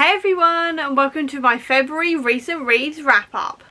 Hey everyone, and welcome to my February Recent Reads wrap up.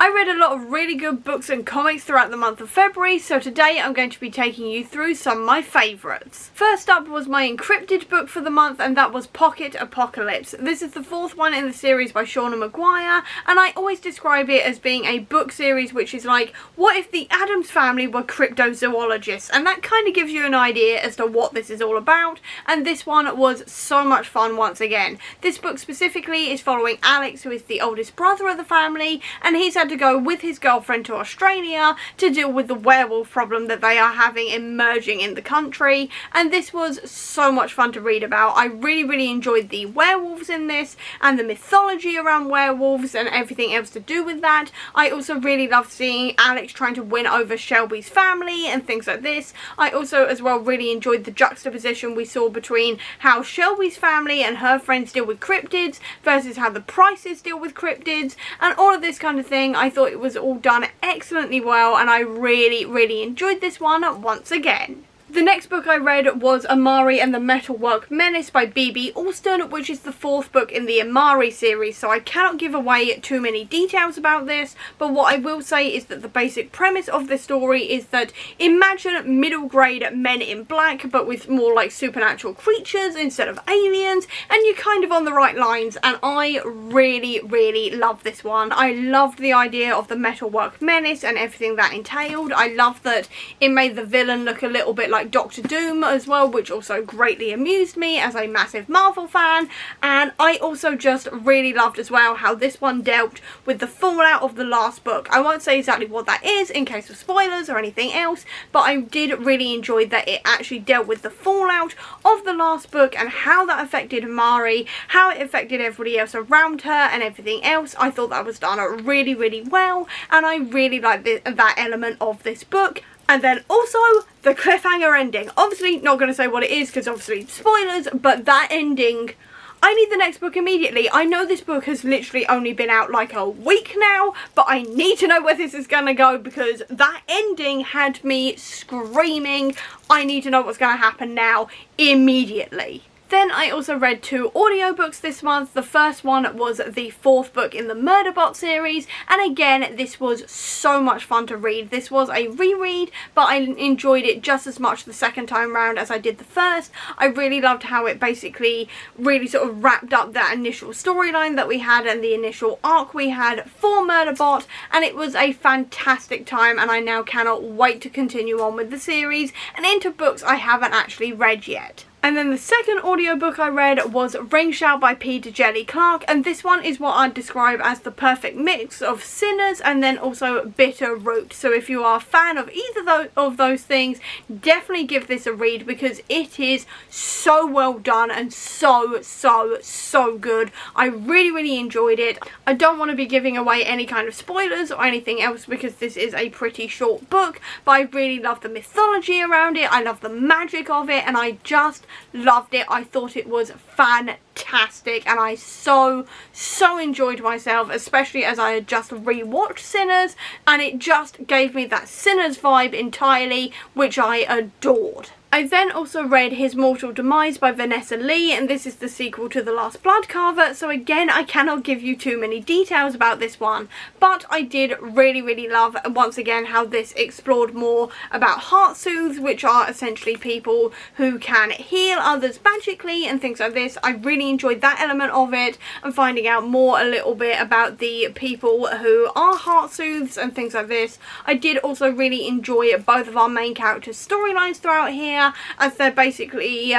I read a lot of really good books and comics throughout the month of February, so today I'm going to be taking you through some of my favourites. First up was my encrypted book for the month, and that was Pocket Apocalypse. This is the fourth one in the series by Shauna Maguire, and I always describe it as being a book series which is like, what if the Addams family were cryptozoologists? And that kind of gives you an idea as to what this is all about, and this one was so much fun once again. This book specifically is following Alex, who is the oldest brother of the family, and he's had to go with his girlfriend to Australia to deal with the werewolf problem that they are having emerging in the country, and this was so much fun to read about. I really enjoyed the werewolves in this and the mythology around werewolves and everything else to do with that. I also really loved seeing Alex trying to win over Shelby's family and things like this. I also as well really enjoyed the juxtaposition we saw between how Shelby's family and her friends deal with cryptids versus how the Prices deal with cryptids and all of this kind of thing. I thought it was all done excellently well, and I really enjoyed this one once again. The next book I read was Amari and the Metalwork Menace by B B Alston, which is the fourth book in the Amari series, so I cannot give away too many details about this, but what I will say is that the basic premise of the story is that imagine middle grade Men in Black, but with more like supernatural creatures instead of aliens, and you're kind of on the right lines, and I really love this one. I loved the idea of the Metalwork Menace and everything that entailed. I loved that it made the villain look a little bit like Doctor Doom as well, which also greatly amused me as a massive Marvel fan. And I also just really loved as well how this one dealt with the fallout of the last book. I won't say exactly what that is in case of spoilers or anything else, but I did really enjoy that it actually dealt with the fallout of the last book and how that affected Amari, how it affected everybody else around her and everything else. I thought that was done really well, and I really liked that element of this book. And then also the cliffhanger ending. Obviously not going to say what it is because obviously spoilers, but that ending, I need the next book immediately. I know this book has literally only been out like a week now, but I need to know where this is going to go because that ending had me screaming, I need to know what's going to happen now immediately. Then I also read two audiobooks this month. The first one was the fourth book in the Murderbot series, and again this was so much fun to read. This was a reread, but I enjoyed it just as much the second time round as I did the first. I really loved how it basically really sort of wrapped up that initial storyline that we had and the initial arc we had for Murderbot, and it was a fantastic time, and I now cannot wait to continue on with the series and into books I haven't actually read yet. And then the second audiobook I read was Ring Shout by Peter Jelly Clark, and this one is what I'd describe as the perfect mix of Sinners and then also Bitter Root. So if you are a fan of either of those things, definitely give this a read because it is so well done and so good. I really enjoyed it. I don't want to be giving away any kind of spoilers or anything else because this is a pretty short book, but I really love the mythology around it. I love the magic of it, and I just loved it. I thought it was fantastic, and I so enjoyed myself, especially as I had just rewatched Sinners, and it just gave me that Sinners vibe entirely, which I adored. I then also read His Mortal Demise by Vanessa Lee, and this is the sequel to The Last Bloodcarver, so again I cannot give you too many details about this one, but I did really love once again how this explored more about heart soothes, which are essentially people who can heal others magically and things like this. I really enjoyed that element of it and finding out more a little bit about the people who are heart soothes and things like this. I did also really enjoy both of our main characters' storylines throughout here, as they're basically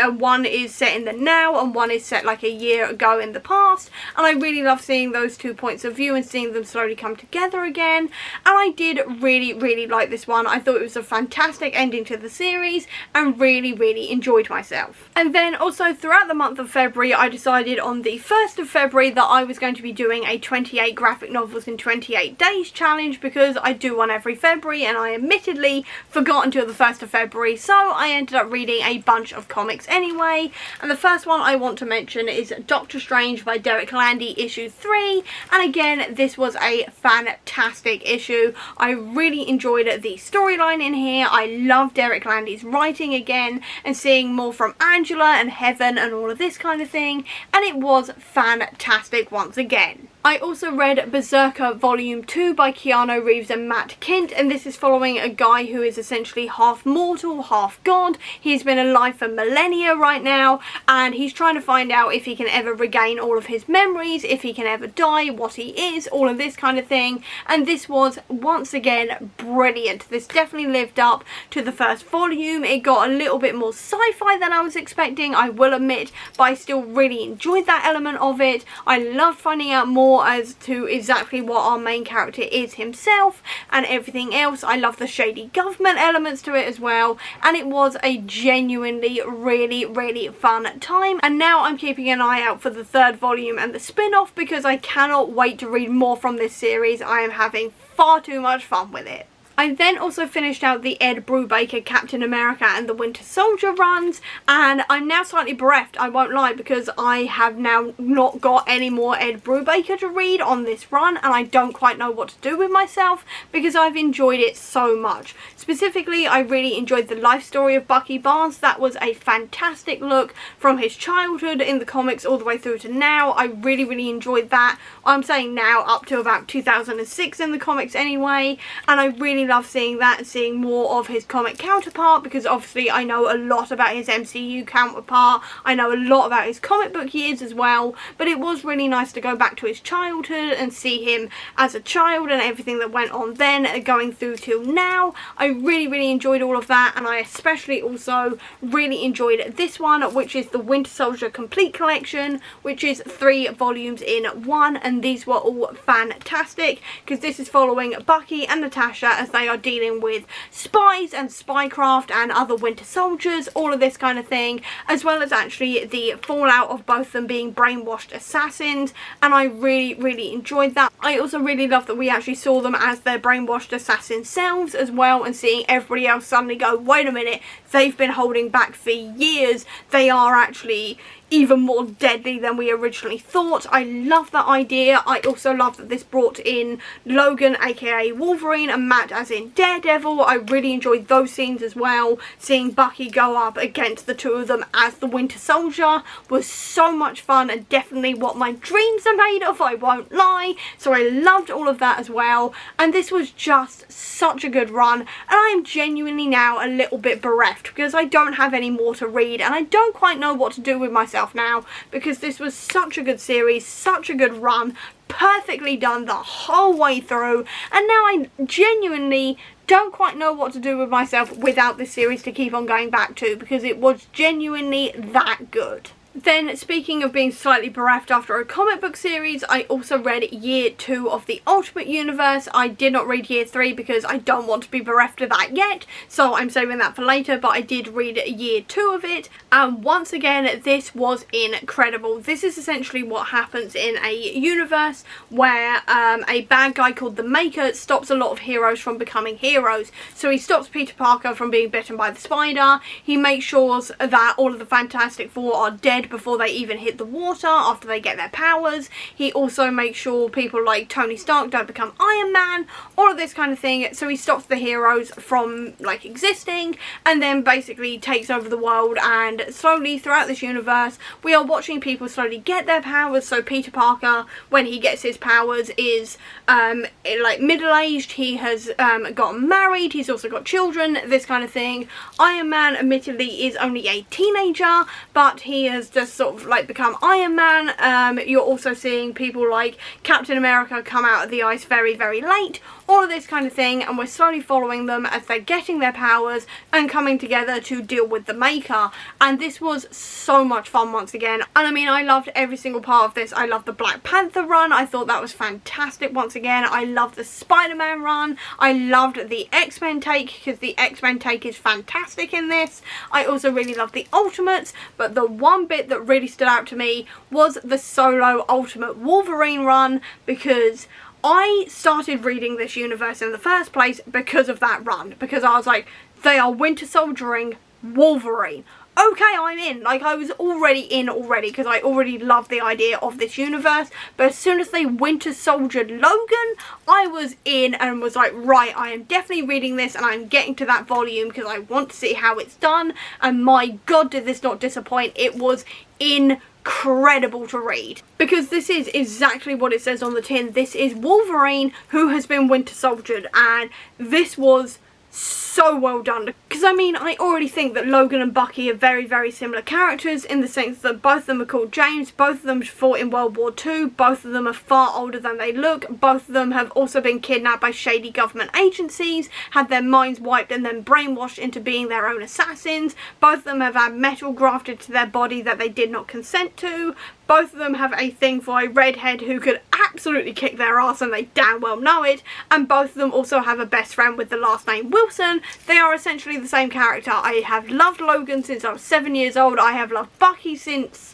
one is set in the now and one is set like a year ago in the past, and I really love seeing those two points of view and seeing them slowly come together again. And I did really like this one. I thought it was a fantastic ending to the series and really enjoyed myself. And then also throughout the month of February I decided on the 1st of February that I was going to be doing a 28 graphic novels in 28 days challenge because I do one every February, and I admittedly forgot until the 1st of February rightfully so. I ended up reading a bunch of comics anyway, and the first one I want to mention is Doctor Strange by Derek Landy issue 3, and again this was a fantastic issue. I really enjoyed the storyline in here. I love Derek Landy's writing again and seeing more from Angela and Heaven and all of this kind of thing, and it was fantastic once again. I also read Berserker Volume 2 by Keanu Reeves and Matt Kindt, and this is following a guy who is essentially half mortal, half god. He's been alive for millennia right now, and he's trying to find out if he can ever regain all of his memories, if he can ever die, what he is, all of this kind of thing. And this was, once again, brilliant. This definitely lived up to the first volume. It got a little bit more sci-fi than I was expecting, I will admit, but I still really enjoyed that element of it. I loved finding out more as to exactly what our main character is himself and everything else. I love the shady government elements to it as well, and it was a genuinely really fun time. And now I'm keeping an eye out for the third volume and the spin-off because I cannot wait to read more from this series. I am having far too much fun with it. I then also finished out the Ed Brubaker Captain America and the Winter Soldier runs, and I'm now slightly bereft, I won't lie, because I have now not got any more Ed Brubaker to read on this run, and I don't quite know what to do with myself because I've enjoyed it so much. Specifically, I really enjoyed the life story of Bucky Barnes. That was a fantastic look from his childhood in the comics all the way through to now. I really enjoyed that. I'm saying now up to about 2006 in the comics anyway, and I really love seeing that and seeing more of his comic counterpart, because obviously I know a lot about his MCU counterpart. I know a lot about his comic book years as well, but it was really nice to go back to his childhood and see him as a child and everything that went on then going through till now. I really enjoyed all of that, and I especially also really enjoyed this one, which is the Winter Soldier Complete Collection, which is 3 volumes in one, and these were all fantastic because this is following Bucky and Natasha as they are dealing with spies and spycraft and other Winter Soldiers, all of this kind of thing, as well as actually the fallout of both them being brainwashed assassins, and I really enjoyed that. I also really love that we actually saw them as their brainwashed assassin selves as well, and seeing everybody else suddenly go, wait a minute, they've been holding back for years, they are actually even more deadly than we originally thought. I love that idea. I also love that this brought in Logan aka Wolverine and Matt as in Daredevil. I really enjoyed those scenes as well. Seeing Bucky go up against the two of them as the Winter Soldier was so much fun, and definitely what my dreams are made of, I won't lie. So I loved all of that as well, and this was just such a good run, and I am genuinely now a little bit bereft because I don't have any more to read, and I don't quite know what to do with myself now because this was such a good series, such a good run, perfectly done the whole way through, and now I genuinely don't quite know what to do with myself without this series to keep on going back to, because it was genuinely that good. Then, speaking of being slightly bereft after a comic book series, I also read Year 2 of the Ultimate Universe. I did not read Year 3 because I don't want to be bereft of that yet, so I'm saving that for later, but I did read Year 2 of it, and once again, this was incredible. This is essentially what happens in a universe where a bad guy called the Maker stops a lot of heroes from becoming heroes. So he stops Peter Parker from being bitten by the spider, he makes sure that all of the Fantastic Four are dead before they even hit the water after they get their powers. He also makes sure people like Tony Stark don't become Iron Man, all of this kind of thing. So he stops the heroes from like existing, and then basically takes over the world, and slowly throughout this universe we are watching people slowly get their powers. So Peter Parker, when he gets his powers, is like middle-aged, he has gotten married, he's also got children, this kind of thing. Iron Man admittedly is only a teenager, but he has just sort of like become Iron Man. You're also seeing people like Captain America come out of the ice very late, all of this kind of thing, and we're slowly following them as they're getting their powers and coming together to deal with the Maker. And this was so much fun once again, and I mean, I loved every single part of this. I loved the Black Panther run, I thought that was fantastic once again. I loved the Spider-Man run, I loved the X-Men take, because the X-Men take is fantastic in this. I also really loved the Ultimates, but the one bit that really stood out to me was the solo Ultimate Wolverine run, because I started reading this universe in the first place because of that run, because I was like, They are winter soldiering Wolverine. Okay, I'm in. Like, I was already in because I already loved the idea of this universe, but as soon as they winter soldiered Logan, I was in and was like, right, I am definitely reading this and I'm getting to that volume because I want to see how it's done, and my god, did this not disappoint. It was incredible to read, because this is exactly what it says on the tin. This is Wolverine who has been winter soldiered, and this was so well done. Because I mean, I already think that Logan and Bucky are very, very similar characters in the sense that both of them are called James, both of them fought in World War II, both of them are far older than they look, both of them have also been kidnapped by shady government agencies, had their minds wiped and then brainwashed into being their own assassins, both of them have had metal grafted to their body that they did not consent to, both of them have a thing for a redhead who could absolutely kick their ass and they damn well know it, and both of them also have a best friend with the last name Wilson. They are essentially the same character. I have loved Logan since I was 7 years old. I have loved Bucky since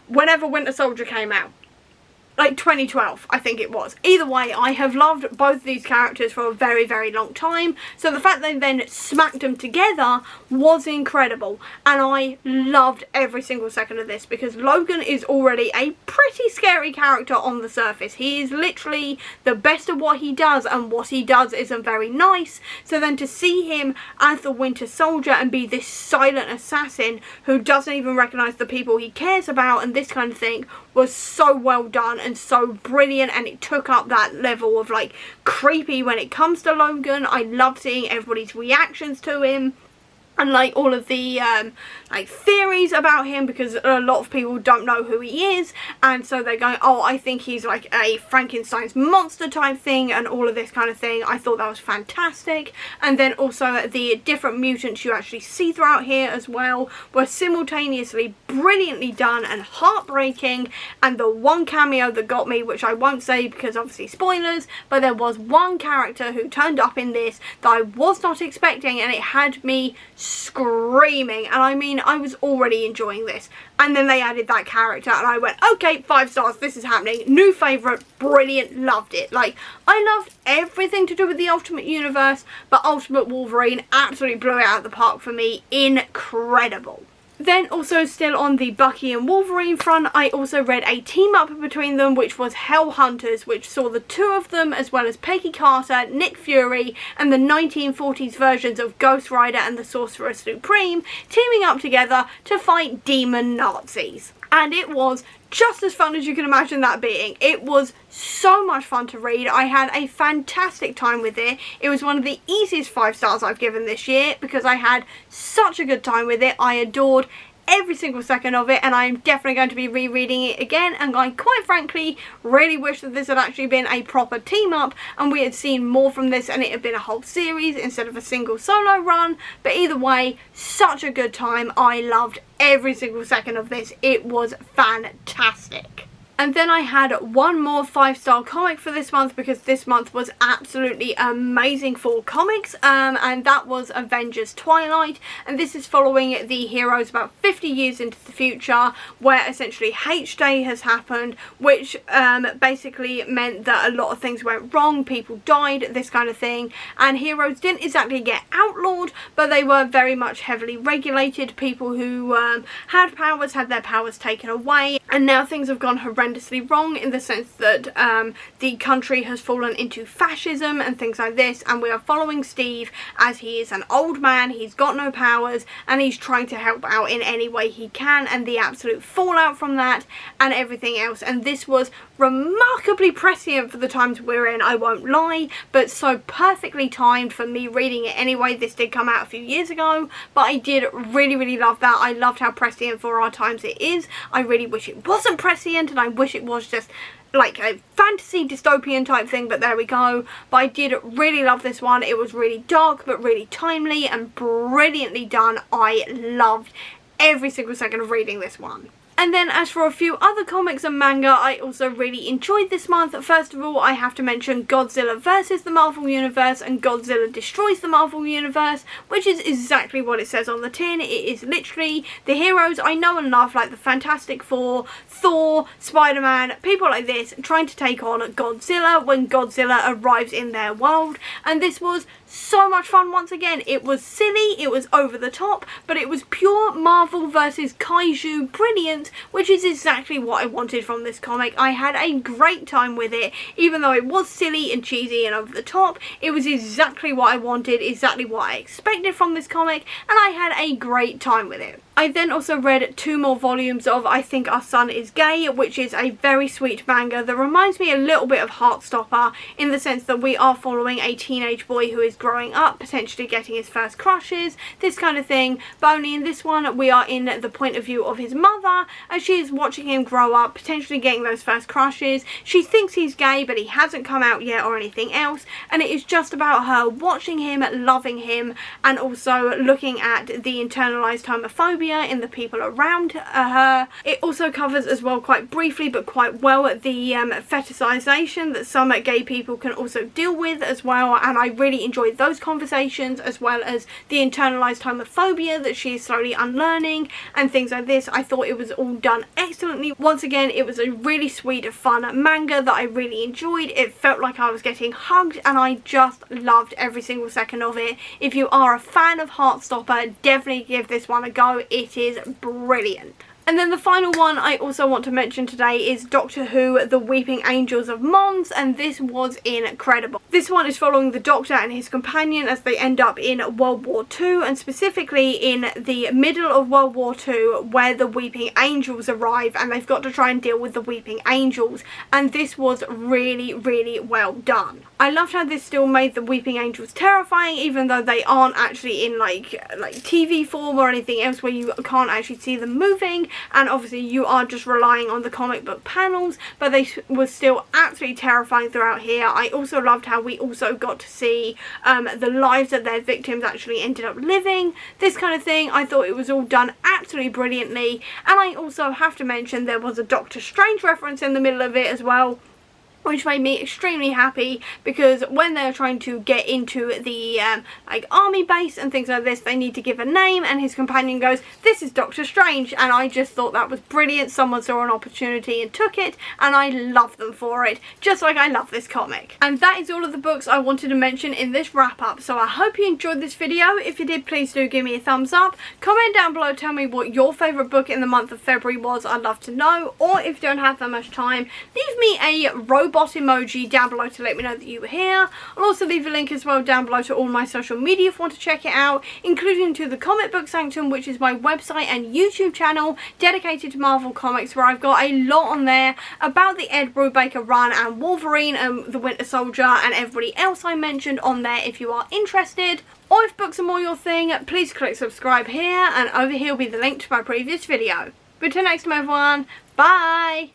whenever Winter Soldier came out. Like 2012, I think it was. Either way, I have loved both these characters for a very, very long time. So the fact they then smacked them together was incredible. And I loved every single second of this, because Logan is already a pretty scary character on the surface. He is literally the best at what he does, and what he does isn't very nice. So then to see him as the Winter Soldier and be this silent assassin who doesn't even recognise the people he cares about and this kind of thing was so well done and so brilliant, and it took up that level of like creepy when it comes to Logan. I loved seeing everybody's reactions to him and like all of the like theories about him, because a lot of people don't know who he is, and so they're going, oh, I think he's like a Frankenstein's monster type thing and all of this kind of thing. I thought that was fantastic. And then also the different mutants you actually see throughout here as well were simultaneously brilliantly done and heartbreaking. And the one cameo that got me, which I won't say because obviously spoilers, but there was one character who turned up in this that I was not expecting, and it had me screaming. And I mean, I was already enjoying this, and then they added that character and I went, okay, 5 stars, this is happening. New favourite, brilliant, loved it. Like, I loved everything to do with the Ultimate Universe, but Ultimate Wolverine absolutely blew it out of the park for me. Incredible. Then also still on the Bucky and Wolverine front, I also read a team up between them, which was Hell Hunters, which saw the two of them as well as Peggy Carter, Nick Fury and the 1940s versions of Ghost Rider and the Sorcerer Supreme teaming up together to fight demon Nazis. And it was just as fun as you can imagine that being. It was so much fun to read. I had a fantastic time with it. It was one of the easiest 5 stars I've given this year because I had such a good time with it. I adored every single second of it, and I'm definitely going to be rereading it again. And I quite frankly really wish that this had actually been a proper team up and we had seen more from this and it had been a whole series instead of a single solo run. But either way, such a good time. I loved every single second of this. It was fantastic. And then I had one more 5-star comic for this month, because this month was absolutely amazing for comics, and that was Avengers Twilight. And this is following the heroes about 50 years into the future, where essentially H-Day has happened, which basically meant that a lot of things went wrong, people died, this kind of thing, and heroes didn't exactly get outlawed, but they were very much heavily regulated. People who had powers had their powers taken away, and now things have gone horrendously wrong in the sense that the country has fallen into fascism and things like this, and we are following Steve as he is an old man, he's got no powers, and he's trying to help out in any way he can, and the absolute fallout from that and everything else. And this was remarkably prescient for the times we're in, I won't lie, but so perfectly timed for me reading it anyway. This did come out a few years ago, but I did really love that. I loved how prescient for our times it is. I really wish it wasn't prescient, and I wish it was just like a fantasy dystopian type thing, but there we go. But I did really love this one. It was really dark but really timely and brilliantly done. I loved every single second of reading this one. And then as for a few other comics and manga I also really enjoyed this month, first of all I have to mention Godzilla vs. the Marvel Universe and Godzilla Destroys the Marvel Universe, which is exactly what it says on the tin. It is literally the heroes I know and love, like the Fantastic Four, Thor, Spider-Man, people like this, trying to take on Godzilla when Godzilla arrives in their world. And this was so much fun once again. It was silly, it was over the top, but it was pure Marvel versus Kaiju brilliant, which is exactly what I wanted from this comic. I had a great time with it, even though it was silly and cheesy and over the top. It was exactly what I wanted, exactly what I expected from this comic, and I had a great time with it. I then also read 2 more volumes of I Think Our Son Is Gay, which is a very sweet manga that reminds me a little bit of Heartstopper in the sense that we are following a teenage boy who is growing up, potentially getting his first crushes, this kind of thing, but only in this one we are in the point of view of his mother as she is watching him grow up, potentially getting those first crushes. She thinks he's gay but he hasn't come out yet or anything else, and it is just about her watching him, loving him, and also looking at the internalized homophobia in the people around her. It also covers as well, quite briefly but quite well, the fetishization that some gay people can also deal with as well, and I really enjoyed those conversations as well as the internalized homophobia that she is slowly unlearning and things like this. I thought it was all done excellently. Once again, it was a really sweet, fun manga that I really enjoyed. It felt like I was getting hugged and I just loved every single second of it. If you are a fan of Heartstopper, definitely give this one a go. It is brilliant. And then the final one I also want to mention today is Doctor Who, The Weeping Angels of Mons, and this was incredible. This one is following the Doctor and his companion as they end up in World War II, and specifically in the middle of World War II where the Weeping Angels arrive and they've got to try and deal with the Weeping Angels, and this was really, really well done. I loved how this still made the Weeping Angels terrifying, even though they aren't actually in like TV form or anything else where you can't actually see them moving, and obviously you are just relying on the comic book panels, but they were still absolutely terrifying throughout here. I also loved how we also got to see the lives that their victims actually ended up living, this kind of thing. I thought it was all done absolutely brilliantly, and I also have to mention there was a Doctor Strange reference in the middle of it as well, which made me extremely happy, because when they're trying to get into the like army base and things like this, they need to give a name, and his companion goes, "This is Doctor Strange," and I just thought that was brilliant. Someone saw an opportunity and took it, and I love them for it, just like I love this comic. And that is all of the books I wanted to mention in this wrap up, so I hope you enjoyed this video. If you did, please do give me a thumbs up, comment down below, tell me what your favourite book in the month of February was, I'd love to know, or if you don't have that much time, leave me a robot emoji down below to let me know that you were here. I'll also leave a link as well down below to all my social media if you want to check it out, including to the Comic Book Sanctum, which is my website and YouTube channel dedicated to Marvel Comics, where I've got a lot on there about the Ed Brubaker run and Wolverine and the Winter Soldier and everybody else I mentioned on there if you are interested. Or if books are more your thing, please click subscribe here, and over here will be the link to my previous video. But till next time everyone, bye!